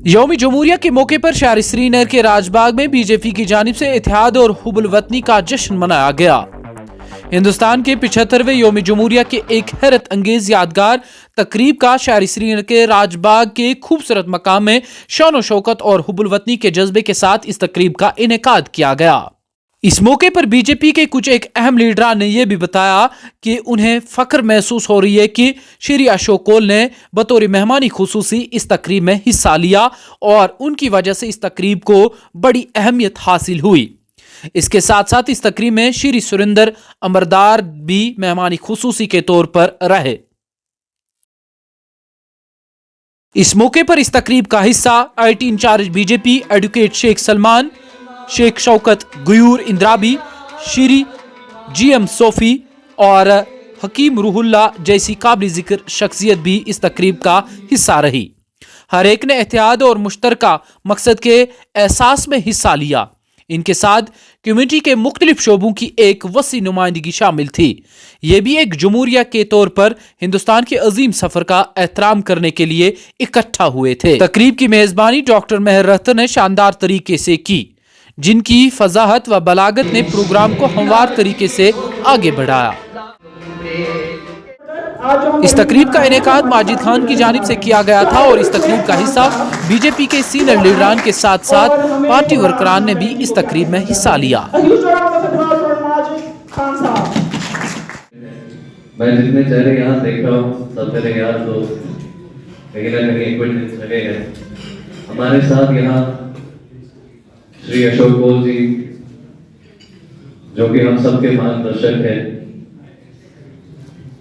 यौम जमहूरिया के मौके पर शहर श्रीनगर के राजबाग में बीजेपी की जानिब से इत्तेहाद और हुब्बुल वतनी का जश्न मनाया गया। हिंदुस्तान के 75वें यौम जमहूरिया के एक हैरत अंगेज यादगार तकरीब का शहर श्रीनगर के राजबाग के खूबसूरत मकाम में शान शौकत और हुब्बुल वतनी के जज्बे के साथ इस तकरीब का इनेकाद किया गया। इस मौके पर बीजेपी के कुछ एक अहम लीडरान ने यह भी बताया कि उन्हें फख्र महसूस हो रही है कि श्री अशोक कौल ने बतौर मेहमानी खुसूसी इस तकरीब में हिस्सा लिया और उनकी वजह से इस तकरीब को बड़ी अहमियत हासिल हुई। इसके साथ साथ इस तकरीब में श्री सुरेंद्र अमरदार भी मेहमानी खुसूसी के तौर पर रहे। इस मौके पर इस तकरीब का हिस्सा IT incharge BJP advocate Sheikh Salman, Sheikh Shaukat Gayoor Indrabi, Shri GM Sofi और हकीम रूहुल्ला जैसी काबिल जिक्र शख्सियत भी इस तकरीब का हिस्सा रही। हर एक ने एहतियात और मुश्तरका मकसद के एहसास में हिस्सा लिया। इनके साथ कम्युनिटी के मुख्तलिफ शोबों की एक वसी नुमाइंदगी शामिल थी। ये भी एक जमहूरिया के तौर पर हिंदुस्तान के अजीम सफर का एहतराम करने के लिए इकट्ठा हुए थे। तकरीब की मेजबानी डॉक्टर मेहर रहतर ने शानदार तरीके से की, जिनकी फजाहत व बलागत ने प्रोग्राम को हमवार तरीके से आगे बढ़ाया। इस तकरीब का इनेकाद माजिद खान की जानिब से किया गया था और इस तकरीब का हिस्सा बीजेपी के सीनियर लीडरान के साथ साथ पार्टी वर्करान ने भी इस तकरीब में हिस्सा लिया। मैं जितने चेहरे यहाँ देख रहा हूँ सब मेरे यार दोस्त कहीं ना कहीं एक्विटेंस लगे हैं। हमारे साथ यहाँ श्री अशोक कौल जी जो कि हम सबके मार्गदर्शक हैं,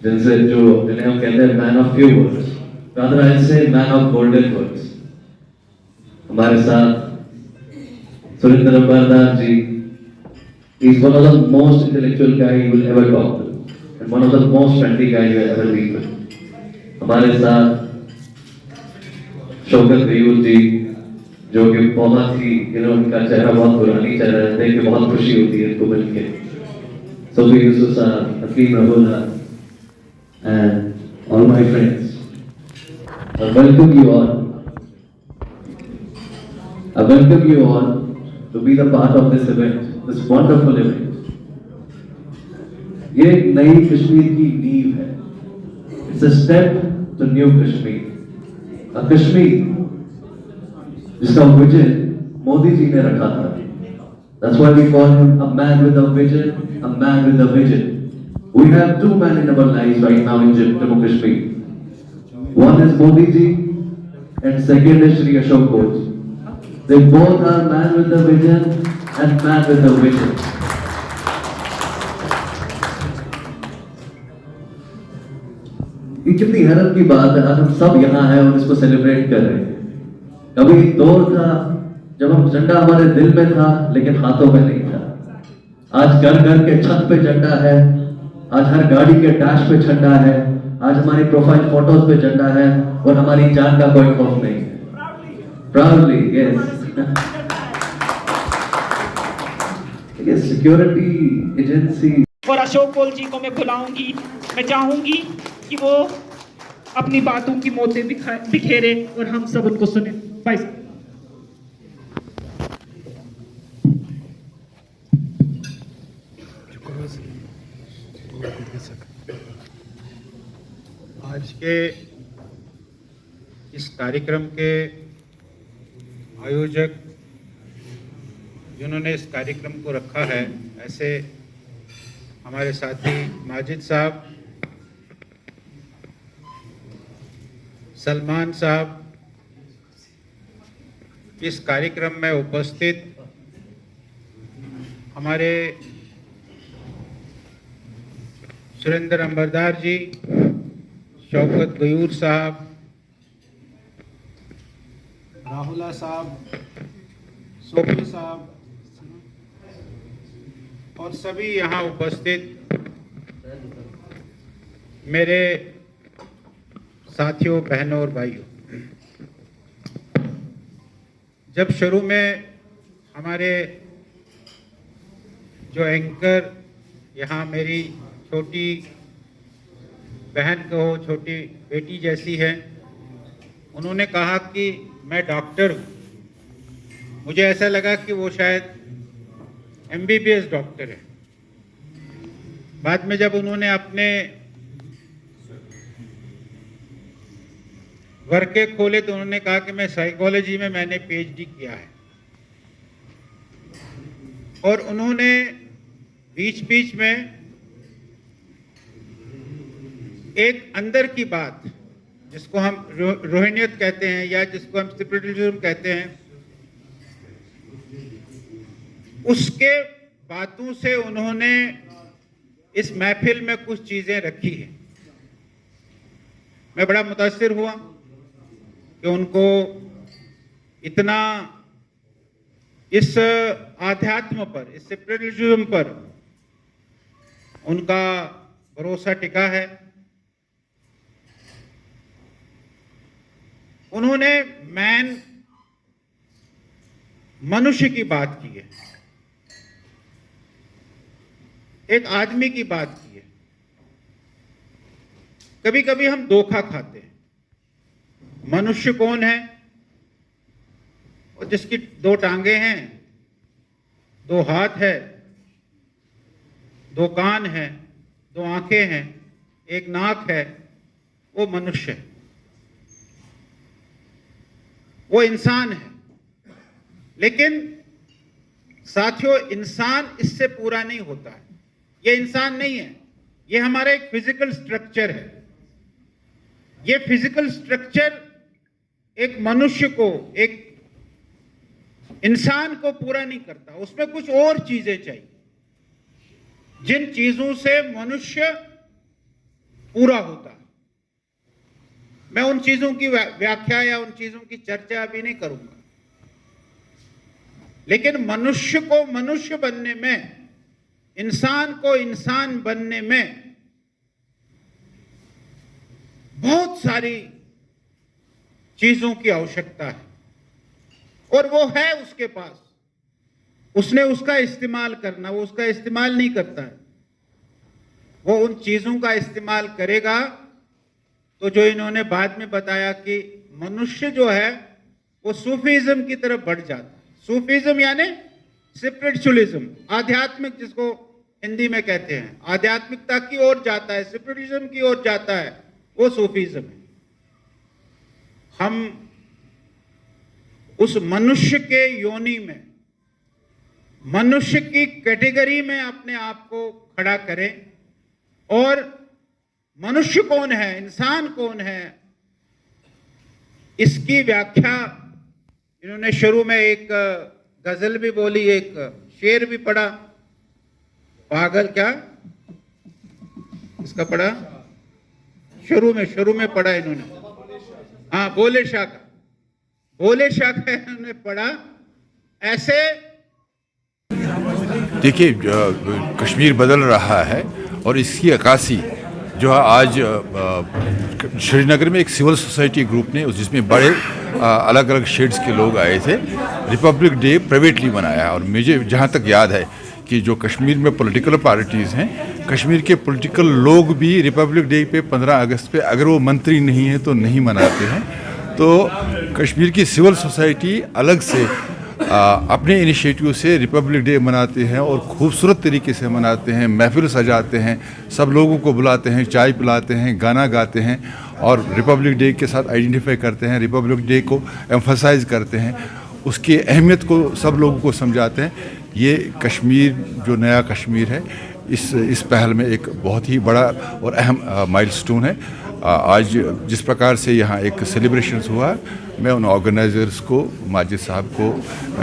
जिन्हें हम कहते हैं man of few words, rather I से मैन ऑफ गोल्डन वर्ड्स। हमारे साथ सुरेंद्र अमरदार जी, he is one of the most intellectual guy you will ever talk to and one of the most friendly guy you will ever be with. हमारे साथ शौकत गयूर जी जो कि बहुत ही उनका चेहरा बहुत पुरानी चेहरा है, देख के बहुत खुशी होती है इसको मिल के। सोफी यूसुफ साहब, हकीम Ruhulla and all my friends, I welcome you all. I welcome you all to be the part of this event, this wonderful event. ये एक नई कश्मीर की नींव है। It's a step to new Kashmir. A Kashmir जिसका vision Modi ji ने रखा था। That's why we call him a man with a vision, a man with a vision. We have two men in our lives right now in Jammu Kashmir. One is Modi ji and second is Shri Ashok Kol ji. They both are man with a vision and man with a vision. ये कितनी हैरत की बात है, आज हम सब यहाँ हैं और इसको सेलिब्रेट कर रहे हैं। कभी एक दौर था जब हम झंडा हमारे दिल में था लेकिन हाथों में नहीं था। आज घर घर के छत पे झंडा है, आज हर गाड़ी के डैश पे झंडा है, आज हमारी प्रोफाइल फोटोज पे झंडा है और हमारी जान का कोई खौफ नहीं है। Proudly, yes. ये सिक्योरिटी एजेंसी और अशोक कौल जी को मैं बुलाऊंगी। मैं चाहूंगी कि वो अपनी बातों की मोती बिखेरे और हम सब उनको सुने। भाई आज के इस कार्यक्रम के आयोजक जिन्होंने इस कार्यक्रम को रखा है, ऐसे हमारे साथी माजिद साहब, सलमान साहब, इस कार्यक्रम में उपस्थित हमारे सुरेंद्र अमरदार जी, शौकत गयूर साहब, राहुला साहब, सोफी साहब और सभी यहाँ उपस्थित मेरे साथियों, बहनों और भाइयों। जब शुरू में हमारे जो एंकर यहाँ मेरी छोटी बहन को, छोटी बेटी जैसी है, उन्होंने कहा कि मैं डॉक्टर हूँ। मुझे ऐसा लगा कि वो शायद MBBS डॉक्टर है। बाद में जब उन्होंने अपने वर्के खोले तो उन्होंने कहा कि मैं साइकोलॉजी में मैंने PhD किया है। और उन्होंने बीच बीच में एक अंदर की बात, जिसको हम रूहानियत कहते हैं या जिसको हम स्पिरिचुअलिज्म कहते हैं, उसके बातों से उन्होंने इस महफिल में कुछ चीजें रखी हैं। मैं बड़ा मुतासिर हुआ कि उनको इतना इस आध्यात्म पर, इस स्पिरिचुअलिज्म पर उनका भरोसा टिका है। उन्होंने मनुष्य की बात की है, एक आदमी की बात की है। कभी कभी हम धोखा खाते हैं। मनुष्य कौन है? और जिसकी 2 टांगे हैं, 2 हाथ है, 2 कान है, 2 आंखें हैं, 1 नाक है, वो मनुष्य है, वो इंसान है। लेकिन साथियों, इंसान इससे पूरा नहीं होता है। ये इंसान नहीं है, ये हमारा एक फिजिकल स्ट्रक्चर है। ये फिजिकल स्ट्रक्चर एक मनुष्य को, एक इंसान को पूरा नहीं करता। उसमें कुछ और चीजें चाहिए, जिन चीजों से मनुष्य पूरा होता है। मैं उन चीजों की व्याख्या या उन चीजों की चर्चा अभी नहीं करूंगा, लेकिन मनुष्य को मनुष्य बनने में, इंसान को इंसान बनने में बहुत सारी चीजों की आवश्यकता है, और वो है उसके पास। उसने उसका इस्तेमाल करना, वो उसका इस्तेमाल नहीं करता है। वो उन चीजों का इस्तेमाल करेगा तो जो इन्होंने बाद में बताया कि मनुष्य जो है वो सूफीज्म की तरफ बढ़ जाता है। सूफीज्म यानी स्पिरिचुअलिज्म, आध्यात्मिक, जिसको हिंदी में कहते हैं, आध्यात्मिकता की ओर जाता है, स्पिरिचुअलिज्म की ओर जाता है, वो सूफीज्म है। हम उस मनुष्य के योनि में, मनुष्य की कैटेगरी में अपने आप को खड़ा करें, और मनुष्य कौन है, इंसान कौन है, इसकी व्याख्या इन्होंने शुरू में एक गजल भी बोली, एक शेर भी पढ़ा। पागल, क्या इसका पढ़ा? शुरू में पढ़ा इन्होंने, हाँ, बोले शाह का इन्होंने पढ़ा। ऐसे देखिए, कश्मीर बदल रहा है और इसकी अक्कासी जो है आज श्रीनगर में एक सिविल सोसाइटी ग्रुप ने, जिसमें बड़े अलग अलग शेड्स के लोग आए थे, रिपब्लिक डे प्राइवेटली मनाया। और मुझे जहाँ तक याद है कि जो कश्मीर में पॉलिटिकल पार्टीज़ हैं, कश्मीर के पॉलिटिकल लोग भी रिपब्लिक डे पे 15 अगस्त पे अगर वो मंत्री नहीं है तो नहीं मनाते हैं। तो कश्मीर की सिविल सोसाइटी अलग से अपने इनिशिएटिव से रिपब्लिक डे मनाते हैं और खूबसूरत तरीके से मनाते हैं, महफिल सजाते हैं, सब लोगों को बुलाते हैं, चाय पिलाते हैं, गाना गाते हैं और रिपब्लिक डे के साथ आइडेंटिफाई करते हैं, रिपब्लिक डे को एम्फसाइज करते हैं, उसकी अहमियत को सब लोगों को समझाते हैं। ये कश्मीर जो नया कश्मीर है, इस पहल में एक बहुत ही बड़ा और अहम माइलस्टोन है। आज जिस प्रकार से यहाँ एक सेलिब्रेशंस हुआ, मैं उन ऑर्गेनाइजर्स को, माजिद साहब को,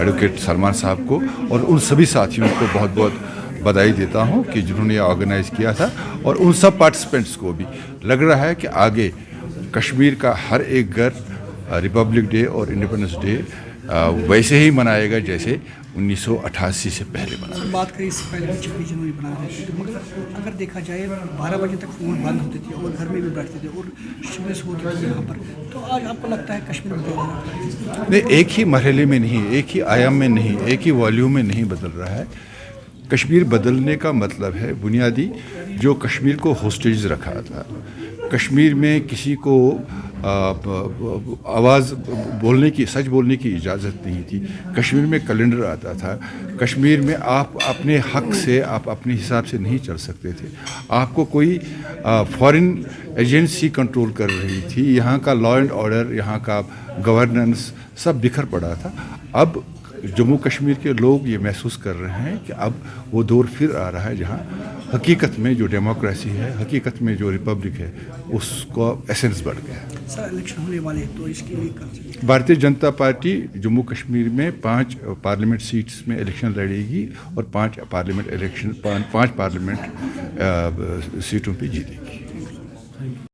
एडवोकेट सलमान साहब को और उन सभी साथियों को बहुत बहुत बधाई देता हूँ कि जिन्होंने ऑर्गेनाइज़ किया था। और उन सब पार्टिसिपेंट्स को भी लग रहा है कि आगे कश्मीर का हर एक घर रिपब्लिक डे और इंडिपेंडेंस डे वैसे ही मनाएगा जैसे 1988 से पहले बना। बात करें, इससे पहले 26 जनवरी बना रहे थे, तो मगर अगर देखा जाए 12 बजे तक फ़ोन बंद होते थे और घर में भी बैठते थे और स्ट्रेस होती थी यहाँ पर, तो आज आपको लगता है कश्मीर बदल रहा है? नहीं, एक ही मरहले में नहीं, एक ही आयाम में नहीं, एक ही वॉल्यूम में नहीं बदल रहा है। कश्मीर बदलने का मतलब है बुनियादी जो कश्मीर को होस्टेज रखा था, कश्मीर में किसी को आवाज़ बोलने की, सच बोलने की इजाज़त नहीं थी। कश्मीर में कैलेंडर आता था, कश्मीर में आप अपने हक से, आप अपने हिसाब से नहीं चल सकते थे। आपको कोई फॉरेन एजेंसी कंट्रोल कर रही थी। यहाँ का लॉ एंड ऑर्डर, यहाँ का गवर्नेंस सब बिखर पड़ा था। अब जम्मू कश्मीर के लोग ये महसूस कर रहे हैं कि अब वो दौर फिर आ रहा है जहाँ हकीकत में जो डेमोक्रेसी है, हकीकत में जो रिपब्लिक है, उसका एसेंस बढ़ गया है। सर इलेक्शन होने वाले हैं तो इसके लिए कर भारतीय जनता पार्टी जम्मू कश्मीर में 5 पार्लियामेंट सीट्स में इलेक्शन लड़ेगी और 5 पार्लियामेंट सीटों पे जीतेगी।